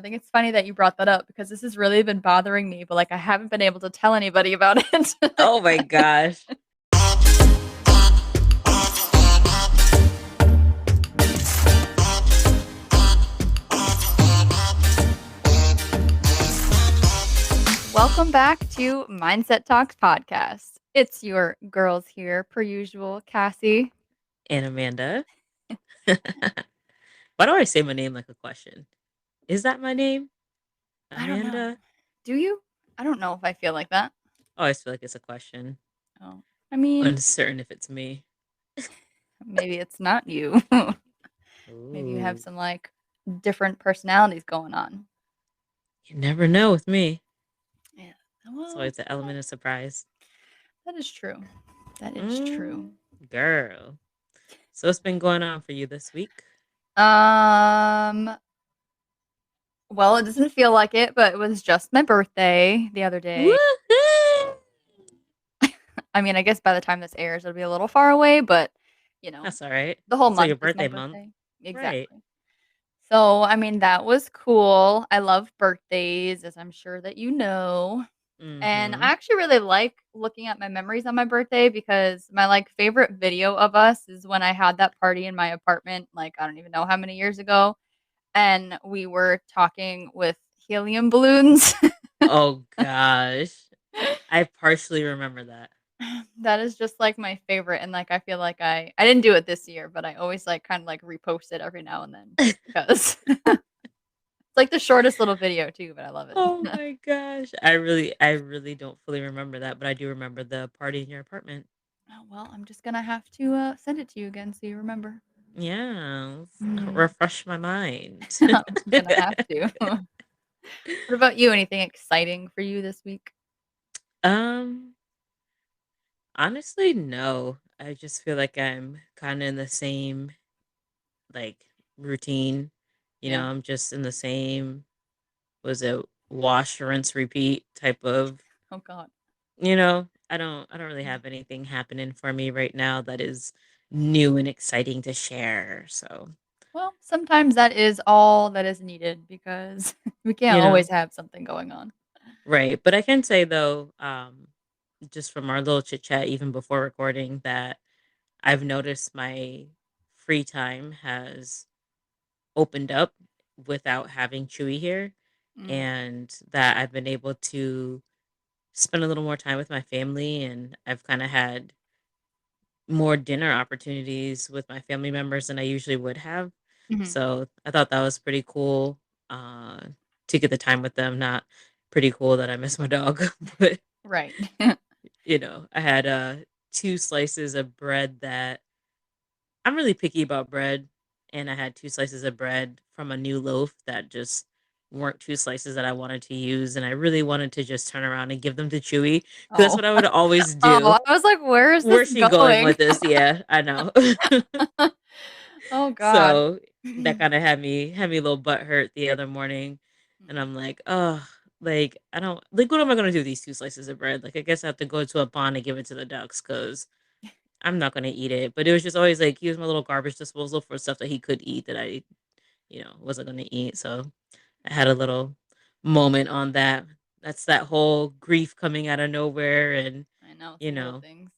think it's funny that you brought that up because this has really been bothering me, but like I haven't been able to tell anybody about it. Oh my gosh. Welcome back to Mindset Talks podcast. It's your girls here, per usual, Cassie. And Amanda. Why do I say my name like a question? Is that my name? I don't know. Amanda? Do you? I don't know if I feel like that. I always feel like it's a question. Oh, I mean, Uncertain if it's me. maybe it's not you. Maybe you have Ooh. some like different personalities going on. You never know with me. Yeah. It's Well, always the element of surprise. that is true. That is true. Mm, girl. So what's been going on for you this week? Um, well, it doesn't feel like it, but it was just my birthday the other day. Woohoo! I mean, I guess by the time this airs, it'll be a little far away, but you know, That's all right. the whole It's like month your is my birthday month. birthday. Right. Exactly. So, I mean, that was cool. I love birthdays, as I'm sure that you know. And I Mm-hmm. actually really like looking at my memories on my birthday because my like favorite video of us is when I had that party in my apartment, like I don't even know how many years ago, and we were talking with helium balloons. Oh gosh. I partially remember that. That is just like my favorite, and like I feel like I didn't do it this year, but I always like kind of like repost it every now and then just because it's like the shortest little video too, but I love it. Oh my gosh. I really don't fully remember that, but I do remember the party in your apartment. Oh, well, I'm just gonna have to send it to you again so you remember. Yes. Mm. Refresh my mind. I'm gonna have to. What about you? Anything exciting for you this week? Um, honestly, no. I just feel like I'm kind of in the same like routine. Yeah. I'm just in the same was it wash, rinse, repeat type of, Oh God. I don't really have anything happening for me right now that is new and exciting to share. So, Well, sometimes that is all that is needed because we can't you know, always have something going on. right. But I can say though, just from our little chit chat even before recording that I've noticed my free time has opened up without having Chewy here Mm. and that I've been able to spend a little more time with my family and I've kind of had more dinner opportunities with my family members than I usually would have. Mhm. So I thought that was pretty cool uh, to get the time with them. Not pretty cool that I miss my dog, but Right. I had two slices of bread that I'm really picky about bread, and I had two slices of bread from a new loaf that just weren't two slices that I wanted to use, and I really wanted to just turn around and give them to Chewy because that's Oh. what I would always Oh, do. I was like, "Where is this Where's she going going?" with this? Yeah, I know. Oh god. So that kind of had me a little butt hurt the other morning, and Mm. I'm like, oh, like I don't like what am I gonna do with these two slices of bread? Like I guess I have to go to a pond and give it to the ducks because I'm not gonna eat it. But it was just always like he was my little garbage disposal for stuff that he could eat that I wasn't gonna eat. So I had a little moment on that. That's that whole grief coming out of nowhere, and I know, it's you the little know things.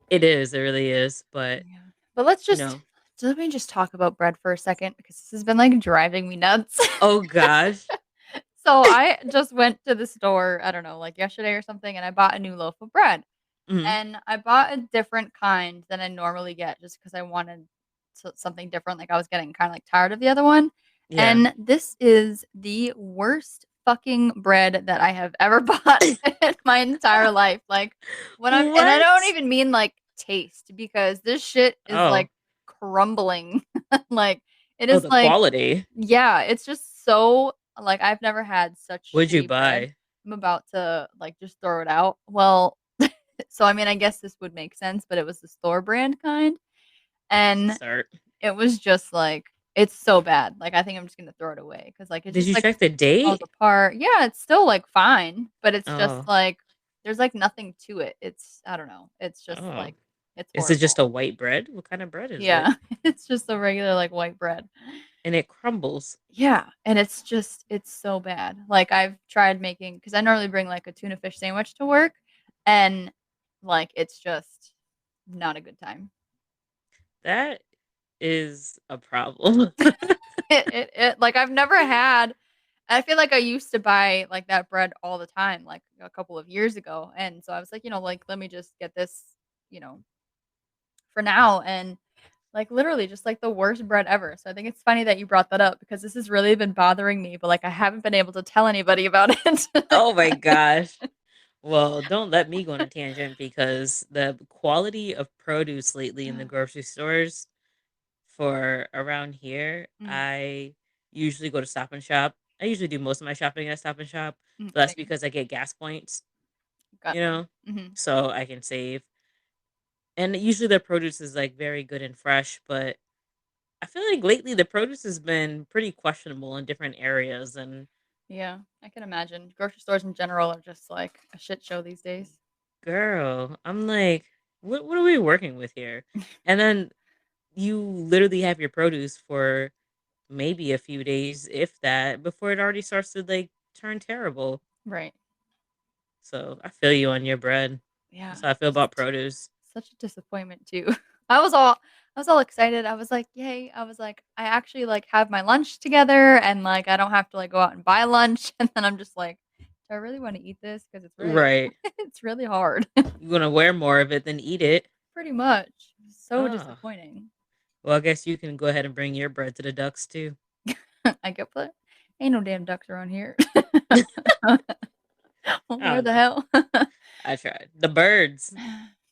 it really is. But Yeah. But let's you just know, so let me just talk about bread for a second because this has been, like, driving me nuts. oh gosh. So, I just went to the store, I don't know, like, yesterday or something, and I bought a new loaf of bread, Mhm. and I bought a different kind than I normally get just because I wanted something different, like, I was getting kinda, like, tired of the other one, Yeah. and this is the worst fucking bread that I have ever bought in my entire life, like, when I'm and I don't What? even mean, like, taste because this shit is, Oh. like, crumbling, like, it Oh, is, the like quality. yeah, it's just so like, I've never had such What'd you shitty bread. buy? I'm about to, like, just throw it out. Well, so, I mean, I guess this would make sense, but it was the store brand kind, That's a and start. it was just, like it's so bad, like, I think I'm just gonna throw it away because like, it Did just, you like, check the falls date? apart. Yeah, it's still, like, fine, but it's just, Oh. like there's, like, nothing to it. It's I don't know. It's just, Oh. like it's Is it just horrible. a white bread? What kind of bread is it? Yeah, it's just a regular, like, white bread. and it crumbles. Yeah, and it's so bad. Like, I've tried making because I normally bring, like, a tuna fish sandwich to work, and, like, it's just not a good time. That is a problem. Like, I've never had I feel like I used to buy, like, that bread all the time, like, a couple of years ago, and so I was like, like, "Let me just get this, you know, for now," and, like, literally just, like, the worst bread ever, so I think it's funny that you brought that up because this has really been bothering me, but, like, I haven't been able to tell anybody about it. Oh my gosh. Well, don't let me go on a tangent because the quality of produce lately in the grocery stores for around here, Mm, I usually go to Stop and Shop. I usually do most of my shopping at Stop and Shop, but that's same. because I get gas points, you Gotcha. know, Mhm. so I can save. And usually their produce is like very good and fresh, but I feel like lately the produce has been pretty questionable in different areas. And Yeah, I can imagine. Grocery stores in general are just, like, a shit show these days. girl, I'm like, what are we working with here? And then you literally have your produce for maybe a few days, if that, before it already starts to like turn terrible. Right. So I feel you on your bread. Yeah, That's how I feel about just produce. such a disappointment too. I was all I was all excited. I was like, "Yay." I was like, "I actually, like, have my lunch together and, like, I don't have to, like, go out and buy lunch." And then I'm just like, "Do I really wanna eat this? Because it's really Right. it's really hard." You're gonna wear more of it than eat it. Pretty much. So Oh. disappointing. Well, I guess you can go ahead and bring your bread to the ducks too. I get what? Ain't no damn ducks around here. I Where don't the know. hell? I tried. The birds.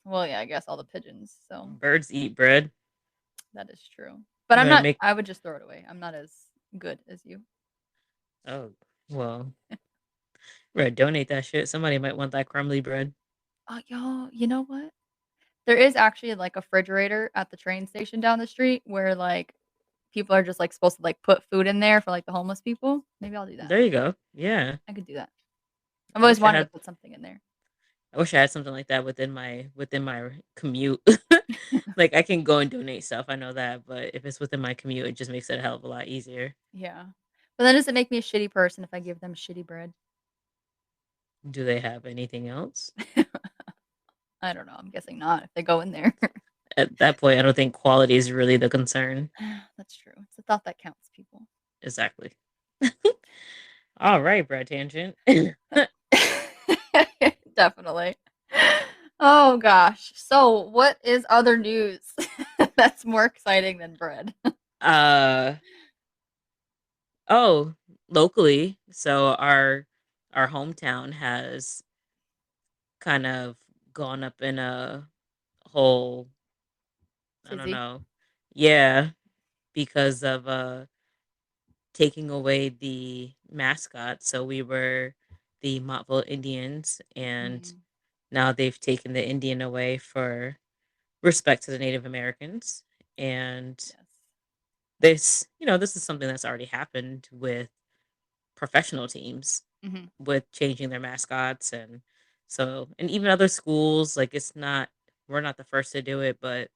Well, yeah, I guess all the pigeons, so Birds eat bread. that is true. But I'm I'm gonna not make I would just throw it away. I'm not as good as you. oh well. We're gonna donate that shit. Somebody might want that crumbly bread. Oh, y'all, you know what? There is actually, like, a refrigerator at the train station down the street where, like, people are just, like, supposed to, like, put food in there for, like, the homeless people. Maybe I'll do that. There you go. Yeah. I could do that. I've I always wish I wanted to had put something in there. I wish I had something like that within my commute. Like I can go and donate stuff, I know that, but if it's within my commute, it just makes it a hell of a lot easier. Yeah. But then does it make me a shitty person if I give them shitty bread? Do they have anything else? I don't know, I'm guessing not if they go in there. At that point, I don't think quality is really the concern. That's true. It's the thought that counts, people. Exactly. All right, bread tangent. Definitely. Oh gosh. So, what is other news that's more exciting than bread? uh oh, locally, so our hometown has kind of gone up in a whole, I don't Tizzy. know. Yeah, because of taking away the mascot. So we were the Montville Indians, and Mm, now they've taken the Indian away for respect to the Native Americans. And yes. this is something that's already happened with professional teams Mhm. with changing their mascots. And even other schools, like we're not the first to do it, but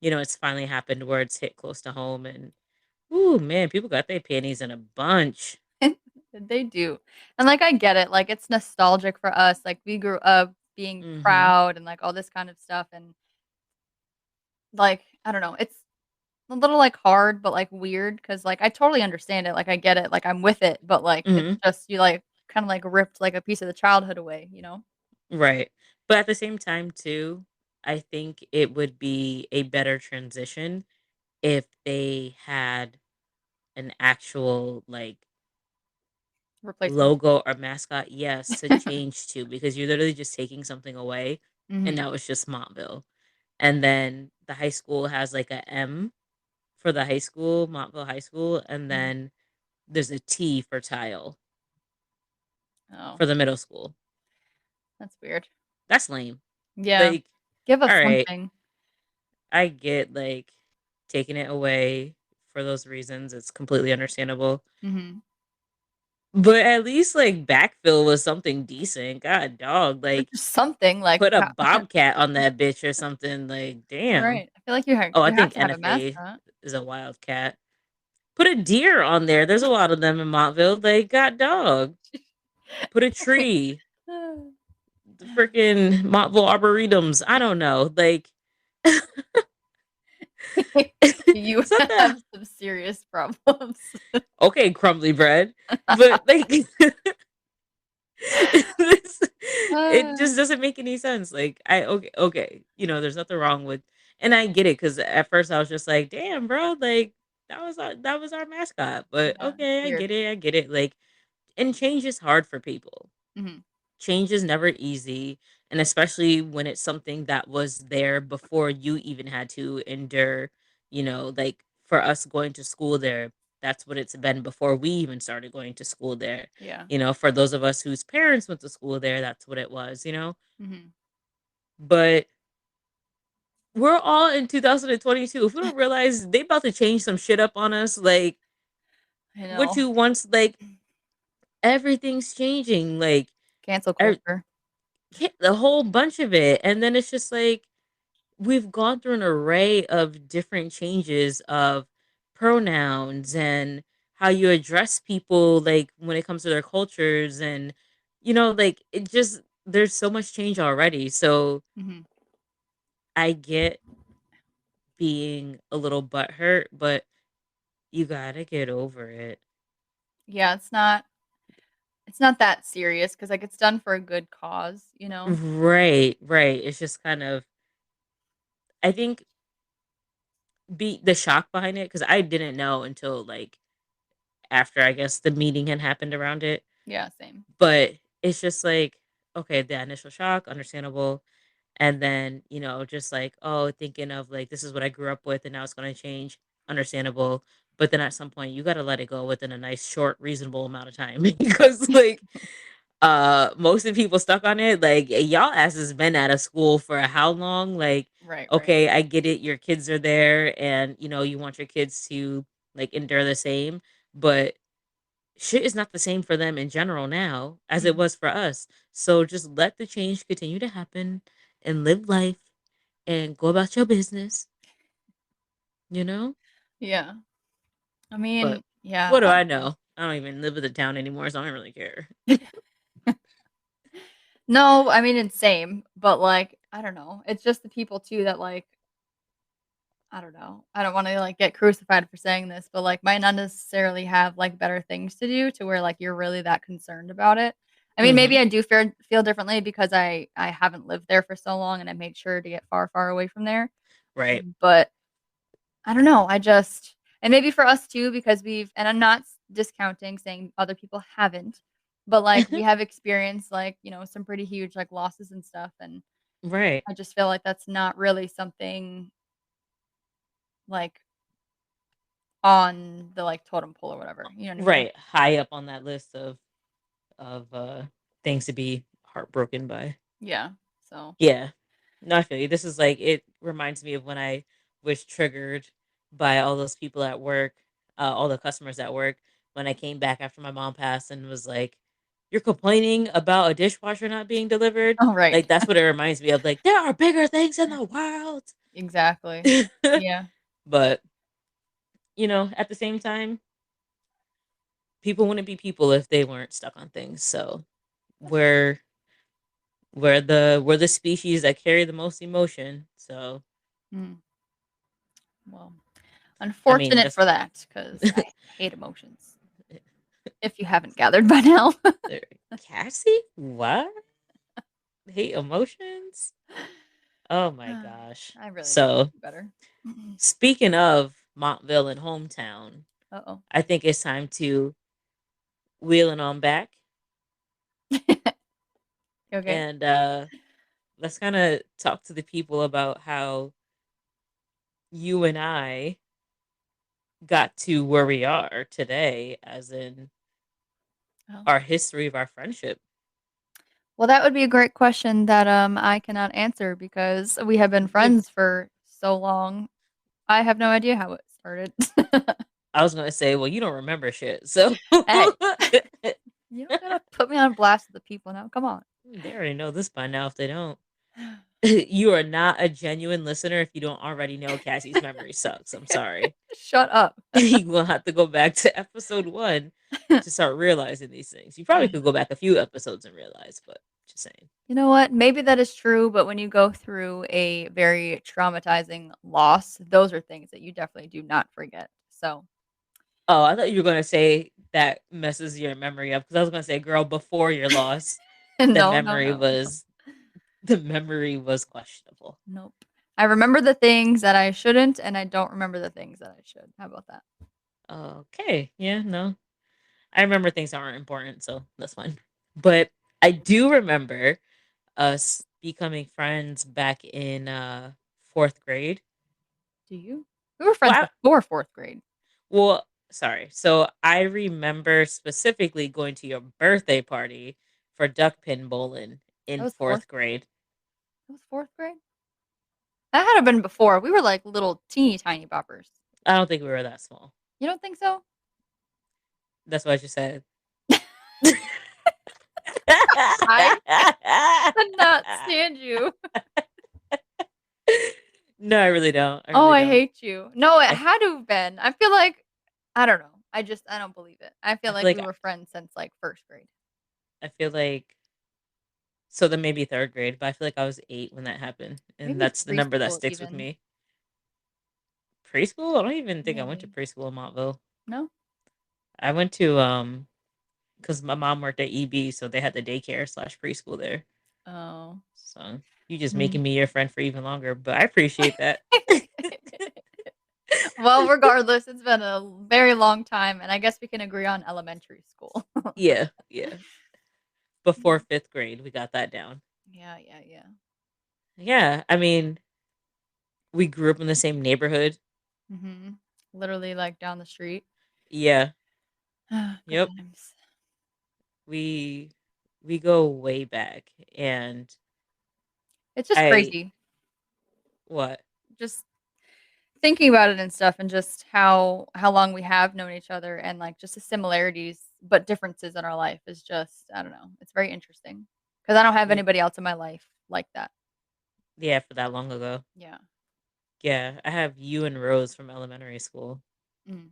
it's finally happened where it's hit close to home. And ooh, man, people got their panties in a bunch. They do. And, like, I get it, like, it's nostalgic for us, like, we grew up being Mhm. proud and, like, all this kind of stuff, and, like, I don't know, it's a little, like, hard, but, like, weird because like, I totally understand it, like, I get it, like, I'm with it, but, like, it's Mhm. just you, like, kinda, like, ripped, like, a piece of the childhood away, you know? Right. But at the same time too, I think it would be a better transition if they had an actual like Replacement. logo or mascot, yes, to change to, because you're literally just taking something away and Mhm, now it's just Montville. And then the high school has like a M for the high school, Montville High School, and mhm. then there's a T for tile Oh, for the middle school. that's weird. That's lame. Yeah. Like, Give all us right, something. I get like taking it away for those reasons. It's completely understandable. Mhm. But at least like backfill was something decent. God dog, Or like just something, like, put a ho bobcat on that bitch or something. Like, damn. right. I feel like you Oh, I you have think to have a NFA mascot. is a wildcat. Put a deer on there. There's a lot of them in Montville. They got dog. Put a tree. The freaking Montville Arboretums. I don't know. Like, You it's not that have some serious problems. okay, crumbly bread, but like, this, it Uh, just doesn't make any sense. Like, okay, there's nothing wrong with, and I get it because at first I was just like, damn, bro, like that was our mascot, but yeah, it's okay, weird. I get it. Like, and change is hard for people. Mhm. Change is never easy, and especially when it's something that was there before you even had to endure, like for us going to school there, that's what it's been before we even started going to school there. Yeah. For those of us whose parents went to school there, that's what it was. Mhm. But we're all in 2022. If we don't realize they about to change some shit up on us, like I what know. you once like everything's changing, like Cancel er, culture. the whole bunch of it, and then it's just like we've gone through an array of different changes of pronouns and how you address people, like when it comes to their cultures, and like it just there's so much change already. So Mhm. I get being a little butthurt, but you gotta get over it. Yeah, it's not that serious because like it's done for a good cause, you know? Right, right. It's just kind of, I think, be the shock behind it because I didn't know until like after I guess the meeting had happened around it. Yeah, same. But it's just like, okay, the initial shock, understandable. And then, just like, oh, thinking of like, this is what I grew up with and now it's going to change, understandable. But then at some point, you got to let it go within a nice, short, reasonable amount of time because, like, most of the people stuck on it, like, y'all asses been out of school for how long? Like, Right, right. okay, I get it. Your kids are there and, you want your kids to, like, endure the same. But shit is not the same for them in general now as it Mhm. was for us. So just let the change continue to happen and live life and go about your business, you know? Yeah. I But mean, yeah, what do I I don't know. know? I don't even live in the town anymore, so I don't really care. No, I mean, it's same, but, like, I don't know. It's just the people too that, like, I don't know. I don't wanna, like, get crucified for saying this, but, like, might not necessarily have, like, better things to do to where, like, you're really that concerned about it. I mean, maybe Mhm. I do feel differently because I haven't lived there for so long and I made sure to get far, far away from there, Right. but I don't know, I just and maybe for us too because we've and I'm not discounting saying other people haven't, but, like, we have experienced, like, some pretty huge, like, losses and stuff, and Right. I just feel like that's not really something, like, on the, like, totem pole or whatever, you know what I mean? Right. High up on that list of things to be heartbroken by. Yeah, so Yeah. No, I feel you. This is like it reminds me of when I was triggered by all those people at work, all the customers at work, when I came back after my mom passed and was like, "You're complaining about a dishwasher not being delivered?" Oh, right. Like that's what it reminds me of. Like there are bigger things in the world. Exactly. Yeah. But at the same time, people wouldn't be people if they weren't stuck on things. So we're we're the species that carry the most emotion. So Mm, well, I mean unfortunate that's for that because I hate emotions, if you haven't gathered by now. there. Cassie? What? Hate emotions? Oh my gosh. I really need to So do better. speaking of Montville and hometown, Uh-oh. I think it's time to wheeling on back Okay. and let's kind of talk to the people about how you and I got to where we are today, as in Oh. our history of our friendship. Well, that would be a great question that, I cannot answer because we have been friends for so long. I have no idea how it started. I was gonna say, well, you don't remember shit, so Hey, you don't gotta put me on blast with the people now, come on. they already know this by now if they don't. You are not a genuine listener if you don't already know Cassie's memory sucks. I'm sorry. Shut up. You will have to go back to episode 1 to start realizing these things. You probably could go back a few episodes and realize, but just saying. You know what? Maybe that is true, but when you go through a very traumatizing loss, those are things that you definitely do not forget. So, Oh, I thought you were gonna say that messes your memory up because I was gonna say, girl, before your loss, the no, no, memory no, was the memory was questionable. nope. I remember the things that I shouldn't, and I don't remember the things that I should. How about that? Okay, yeah, no, I remember things that aren't important, so that's fine. But I do remember us becoming friends back in 4th grade. Do you? We were Well, friends before fourth grade. well, sorry. So I remember specifically going to your birthday party for duck pin bowling That in was fourth. 4th grade. That was fourth grade. That had to have been before. We were like little teeny tiny boppers. I don't think we were that small. You don't think so? That's what I just said. I cannot stand you. No, I really don't. I Oh, really I don't. hate you. No, it I, had to have been. I feel like I don't know. I don't believe it. I feel I feel like like we were friends since like first grade. I feel like so then maybe 3rd grade, but I feel like I was 8 when that happened, and Maybe that's the number that preschool sticks with even. me. Preschool? I don't even think I went to Maybe. preschool in Montville. No? I went to because my mom worked at EB, so they had the daycare slash preschool there. Oh. So you just Hmm. making me your friend for even longer, but I appreciate that. Well, regardless, it's been a very long time, and I guess we can agree on elementary school. Yeah, yeah. Before 5th grade, we got that down. Yeah, yeah, yeah. Yeah, I mean, we grew up in the same neighborhood. Mhm. Literally, like, down the street. Yeah, Good yep. times. We we go way back, and It's just I crazy. what? Just thinking about it and stuff and just how long we have known each other and, like, just the similarities, but differences in our life is just I don't know, it's very interesting because I don't have Y- anybody else in my life like that. Yeah, for that long ago. Yeah. Yeah, I have you and Rose from elementary school. Mm.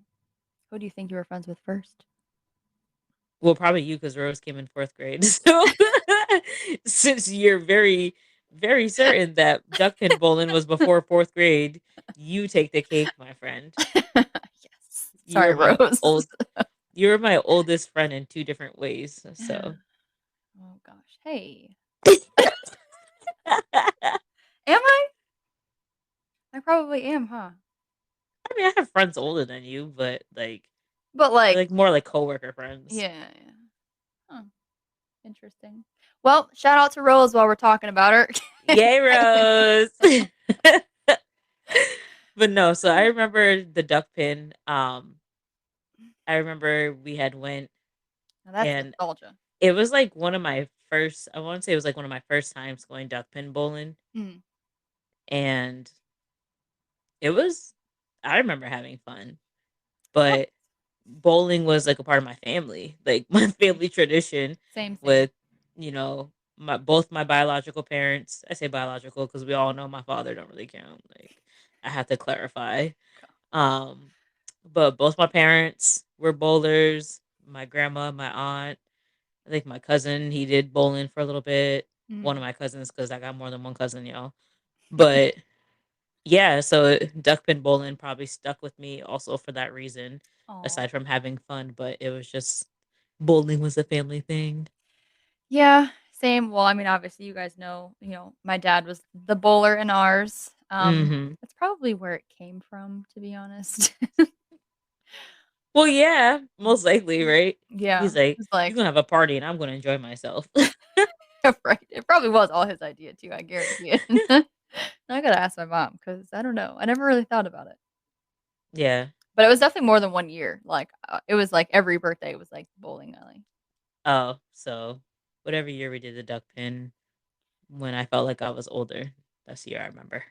Who do you think you were friends with first? Well, probably you because Rose came in 4th grade. So since you're very, very certain that duck pin bowling was before 4th grade, you take the cake, my friend. Yes. You're Sorry, my Rose. old you're my oldest friend in 2 different ways. So Oh gosh. Hey. I Am I? I probably am, huh? mean I have friends older than you, but But, they're like like more like coworker friends. yeah, yeah. Huh, interesting. Well, shout out to Rose while we're talking about her. Yay, Rose. But no, so I remember the duck pin. I remember we had went Now that's and nostalgia. it was like one of my first I wanna say it was like one of my first times going duck pin bowling, Mm. and it was I remember having fun, Well, but bowling was like a part of my family, like my family tradition same, same. with, my both my biological parents. I say biological because we all know my father don't really count, like, I have to clarify. Um, but both my parents were bowlers, my grandma, my aunt, I think my cousin, he did bowling for a little bit. One of Mm. my cousins, because I got more than one cousin, y'all. But yeah, so duck pin bowling probably stuck with me also for that reason, Aw. aside from having fun. But it was just bowling was a family thing. Yeah, same. Well, I mean, obviously, you guys know, my dad was the bowler in ours. Hmm. That's probably where it came from, to be honest. Well, yeah, most likely, right? Yeah, He's like, it's you're like gonna have a party and I'm gonna enjoy myself. right. It probably was all his idea too, I guarantee it. I gotta ask my mom because I don't know. I never really thought about it. Yeah. But it was definitely more than 1 year. Like, it was like every birthday was like bowling alley. Oh, so whatever year we did the duck pin when I felt like I was older, that's the year I remember.